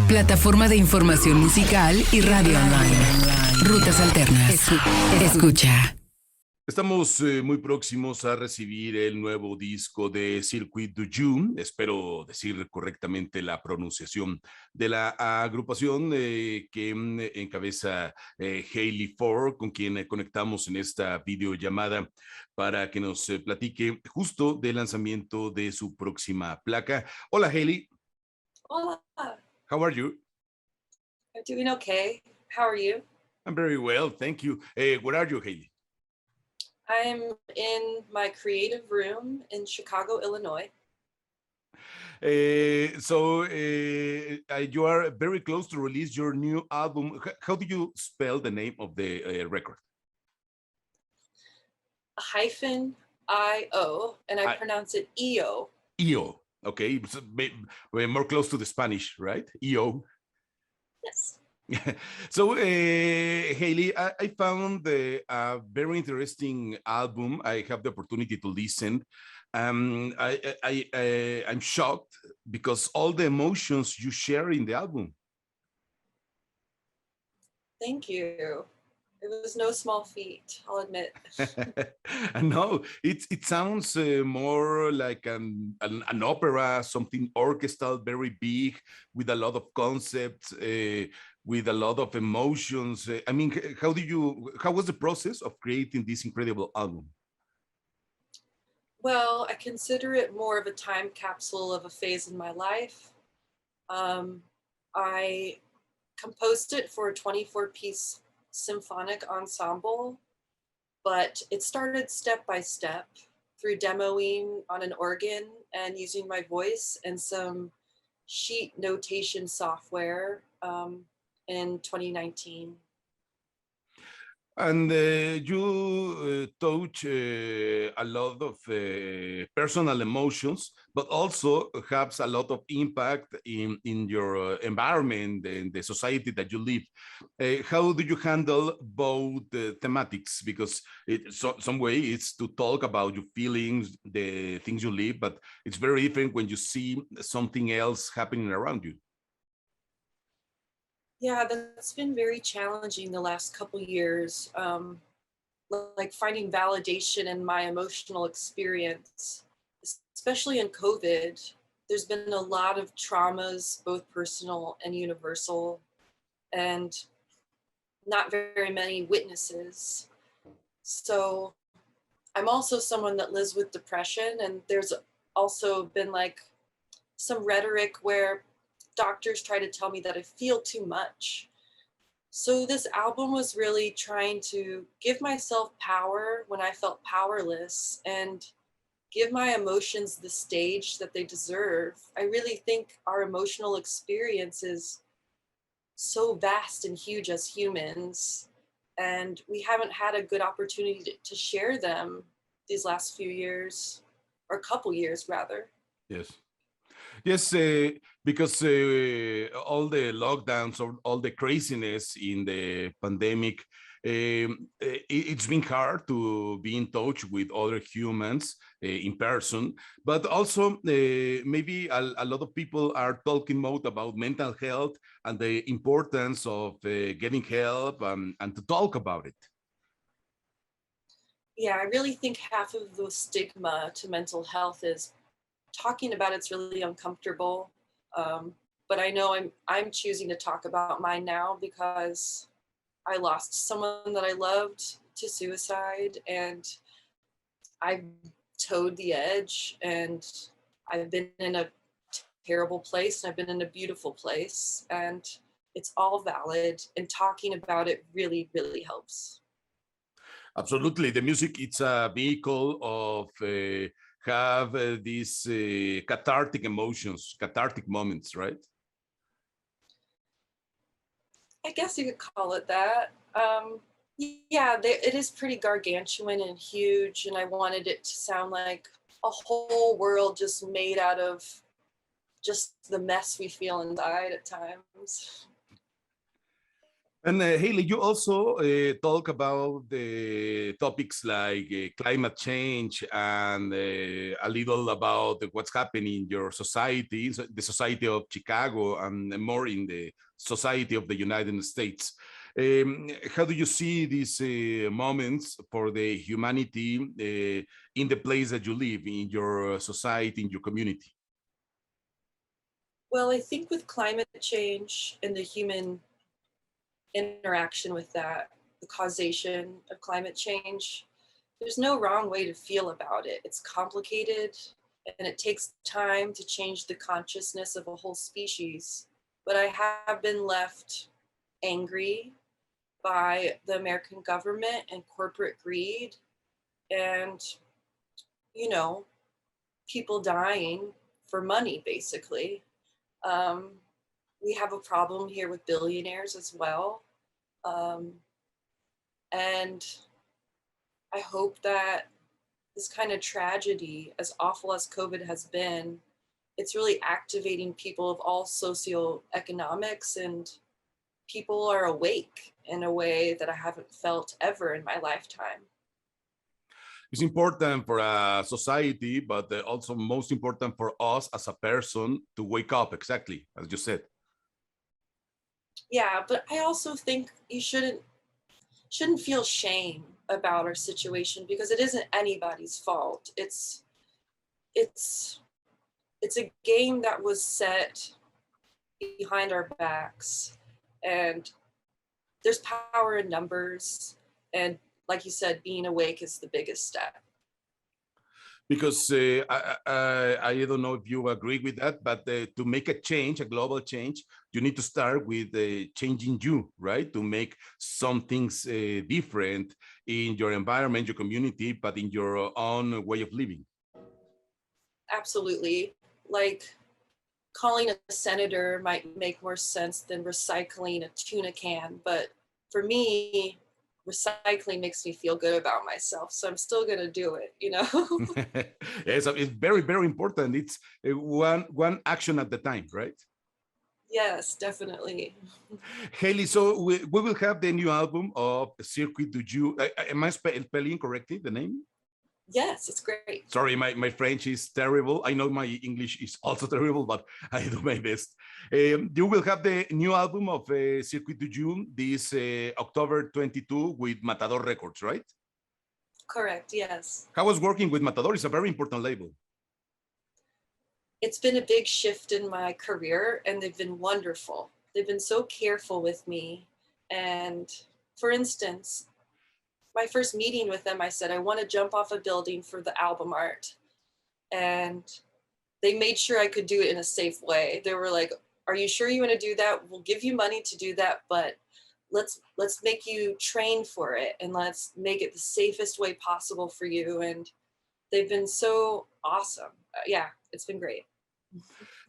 Plataforma de información musical y radio online. Rutas Alternas. Escucha. Estamos muy próximos a recibir el nuevo disco de Circuit du Youx, espero decir correctamente la pronunciación de la agrupación que encabeza Hayley Fohr, con quien conectamos en esta videollamada para que nos platique justo del lanzamiento de su próxima placa. Hola Hayley. Hola. How are you? I'm doing okay. How are you? I'm very well, thank you. Where are you, Hayley? I'm in my creative room in Chicago, Illinois. You are very close to release your new album. How do you spell the name of the record? -IO, and I pronounce it EO. EO, okay. So, we're more close to the Spanish, right? EO. Yes. So, Hayley, I found a very interesting album. I have the opportunity to listen. I'm shocked because all the emotions you share in the album. Thank you. It was no small feat, I'll admit. No, it sounds more like an opera, something orchestral, very big, with a lot of concepts, with a lot of emotions. I mean, how was the process of creating this incredible album? Well, I consider it more of a time capsule of a phase in my life. I composed it for a 24-piece symphonic ensemble, but it started step by step through demoing on an organ and using my voice and some sheet notation software in 2019. And you touch a lot of personal emotions, but also has a lot of impact in your environment and the society that you live. How do you handle both thematics? Because some way it's to talk about your feelings, the things you live, but it's very different when you see something else happening around you. Yeah, that's been very challenging the last couple years, like finding validation in my emotional experience, especially in COVID. There's been a lot of traumas, both personal and universal, and not very many witnesses. So I'm also someone that lives with depression, and there's also been like some rhetoric where doctors try to tell me that I feel too much. So this album was really trying to give myself power when I felt powerless and give my emotions the stage that they deserve. I really think our emotional experience is so vast and huge as humans, and we haven't had a good opportunity to share them these last few years, or couple years rather. Yes. Yes, because all the lockdowns or all the craziness in the pandemic, it's been hard to be in touch with other humans in person, but also maybe a lot of people are talking more about mental health and the importance of getting help and to talk about it. Yeah, I really think half of the stigma to mental health is talking about it's really uncomfortable, but I know I'm choosing to talk about mine now because I lost someone that I loved to suicide, and I've towed the edge, and I've been in a terrible place and I've been in a beautiful place, and it's all valid, and talking about it really, really helps. Absolutely, the music, it's a vehicle of have these cathartic emotions, cathartic moments, right? I guess you could call it that. Yeah, it is pretty gargantuan and huge, and I wanted it to sound like a whole world just made out of just the mess we feel inside at times. And Haley, you also talk about the topics like climate change and a little about what's happening in your society, the society of Chicago, and more in the society of the United States. How do you see these moments for the humanity in the place that you live, in your society, in your community? Well, I think with climate change and the human interaction with that, the causation of climate change, there's no wrong way to feel about it. It's complicated and it takes time to change the consciousness of a whole species. But I have been left angry by the American government and corporate greed and, you know, people dying for money, basically. We have a problem here with billionaires as well. And I hope that this kind of tragedy, as awful as COVID has been, it's really activating people of all socioeconomics, and people are awake in a way that I haven't felt ever in my lifetime. It's important for a society, but also most important for us as a person to wake up, exactly, as you said. Yeah, but I also think you shouldn't feel shame about our situation, because it isn't anybody's fault. It's a game that was set behind our backs, and there's power in numbers, and like you said, being awake is the biggest step. Because I don't know if you agree with that, but to make a change, a global change, you need to start with changing you, right? To make some things different in your environment, your community, but in your own way of living. Absolutely. Like, calling a senator might make more sense than recycling a tuna can, but for me, recycling makes me feel good about myself, so I'm still gonna do it, you know. Yes, it's very, very important. It's one action at the time, right? Yes, definitely. Haley, so we will have the new album of Circuit du Youx. Am I spelling correctly the name? Yes, it's great. Sorry, my French is terrible. I know my English is also terrible, but I do my best. You will have the new album of Circuit du Youx this October 22 with Matador Records, right? Correct, yes. How was working with Matador? It's a very important label. It's been a big shift in my career, and they've been wonderful. They've been so careful with me. And for instance, my first meeting with them, I said, I want to jump off a building for the album art. And they made sure I could do it in a safe way. They were like, are you sure you want to do that? We'll give you money to do that, but let's make you train for it, and let's make it the safest way possible for you. And they've been so awesome. Yeah, it's been great.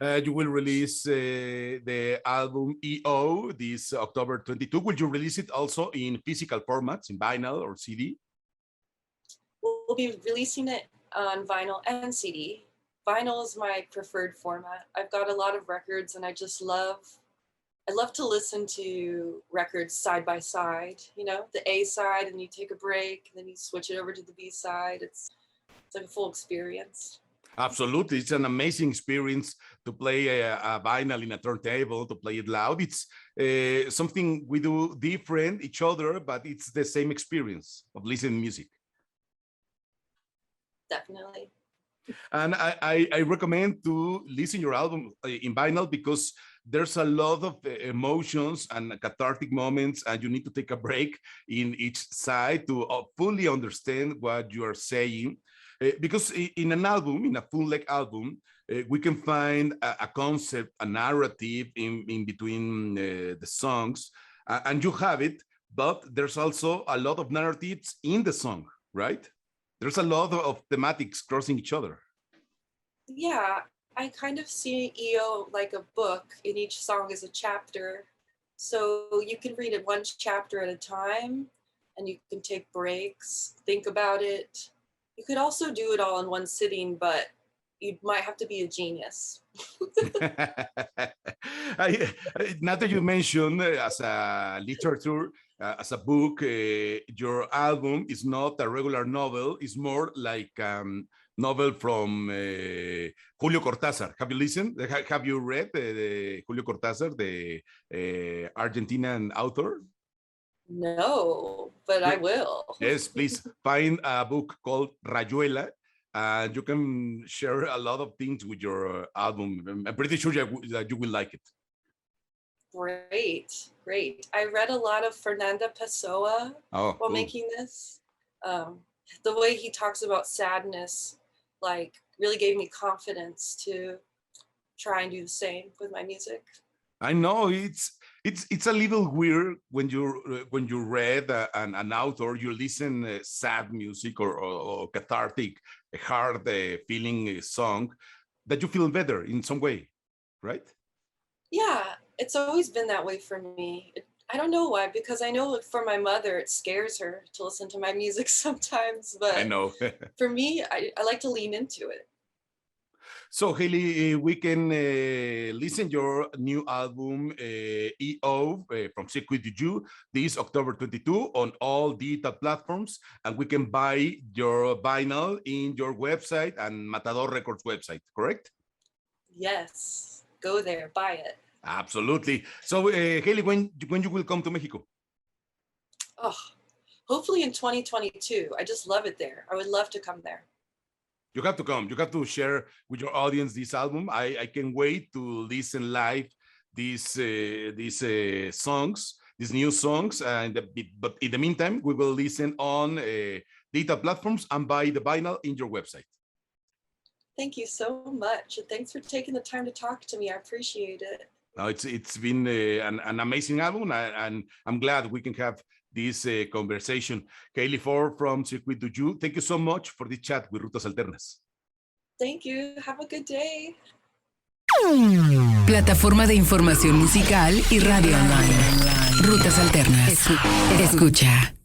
You will release the album EO this October 22. Will you release it also in physical formats, in vinyl or CD? We'll be releasing it on vinyl and CD. Vinyl is my preferred format. I've got a lot of records, and I love to listen to records side by side, you know, the A side, and you take a break, and then you switch it over to the B side. It's like a full experience. Absolutely. It's an amazing experience to play a vinyl in a turntable, to play it loud. It's something we do different each other, but it's the same experience of listening music. Definitely. And I recommend to listen your album in vinyl, because there's a lot of emotions and cathartic moments, and you need to take a break in each side to fully understand what you are saying. Because in an album, in a full-length album, we can find a concept, a narrative in between the songs, and you have it, but there's also a lot of narratives in the song, right? There's a lot of thematics crossing each other. Yeah, I kind of see EO like a book, and each song is a chapter. So you can read it one chapter at a time, and you can take breaks, think about it. You could also do it all in one sitting, but you might have to be a genius. Now that you mentioned as a literature, as a book, your album is not a regular novel. It's more like novel from Julio Cortázar. Have you listened? Have you read the Julio Cortázar, the Argentinian author? No, but I will. Yes, please find a book called Rayuela. And you can share a lot of things with your album. I'm pretty sure that you will like it. Great. I read a lot of Fernanda Pessoa while making this. The way he talks about sadness, like, really gave me confidence to try and do the same with my music. I know it's a little weird when you read an author, you listen sad music or cathartic, hard feeling song, that you feel better in some way, right? Yeah, it's always been that way for me. I don't know why, because I know for my mother, it scares her to listen to my music sometimes, but I know. For me, I like to lean into it. So, Hayley, we can listen your new album, EO, from Circuit de Youx, this October 22 on all digital platforms, and we can buy your vinyl in your website and Matador Records website, correct? Yes, go there, buy it. Absolutely. So, Hayley, when you will come to Mexico? Oh, hopefully in 2022. I just love it there. I would love to come there. You have to come. You have to share with your audience this album. I can wait to listen live these songs, these new songs. But in the meantime, we will listen on digital platforms and buy the vinyl in your website. Thank you so much. And thanks for taking the time to talk to me. I appreciate it. No, it's been an amazing album, and I'm glad we can have this conversation. Hayley Fohr from Circuit de Youx, thank you so much for this chat with Rutas Alternas. Thank you. Have a good day. Plataforma de información musical y radio online. Rutas Alternas. Escucha.